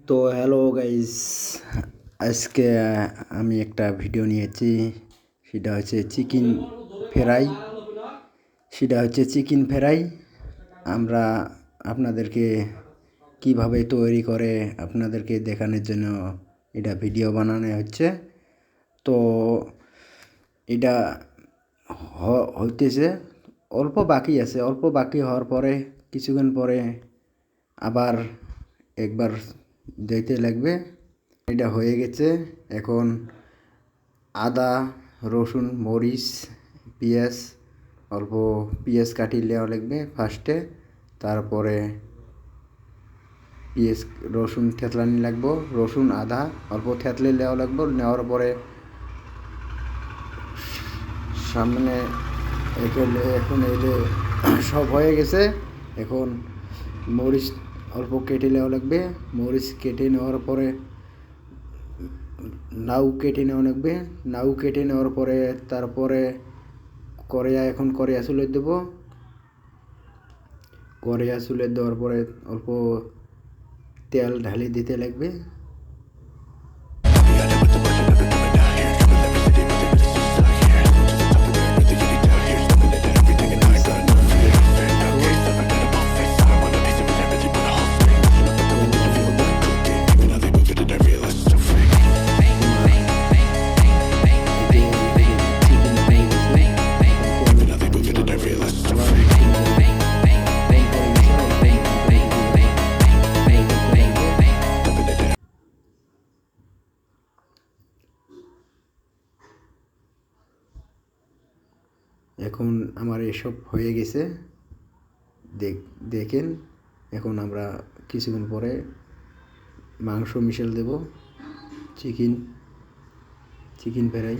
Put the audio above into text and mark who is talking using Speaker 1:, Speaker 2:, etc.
Speaker 1: তো hello guys, আজকে আমি একটা ভিডিও নিয়েছি। সেটা হচ্ছে চিকেন ফ্রাই। আমরা আপনাদেরকে কিভাবে তৈরি করে আপনাদেরকে দেখানোর জন্য এটা ভিডিও বানানো হচ্ছে। তো এটা হইতেছে, অল্প বাকি আছে। অল্প বাকি হওয়ার পরে কিছুক্ষণ পরে আবার একবার দিতে লাগবে। এটা হয়ে গেছে। এখন আদা, রসুন, মরিচ, পেঁয়াজ, অল্প পেঁয়াজ কাটি নেওয়া লাগবে ফার্স্টে। তারপরে পেঁয়াজ রসুন থেতলানি লাগবো। রসুন আদা অল্প থেতলে নেওয়া লাগবো। নেওয়ার পরে সামনে এখন এই যে সব হয়ে গেছে। এখন মরিচ অল্প কেটে নেওয়া লাগবে। মরিচ কেটে নেওয়ার পরে নাউ কেটে নেওয়ার পরে তারপরে কড়াইয়া চুলে দেবো। কড়াইয়া চুলে দেওয়ার পরে অল্প তেল ঢালি দিতে লাগবে। এখন আমার এসব হয়ে গেছে, দেখেন। এখন আমরা কিছুক্ষণ পরে মাংস মিশাল দেব, চিকেন ফ্রাই।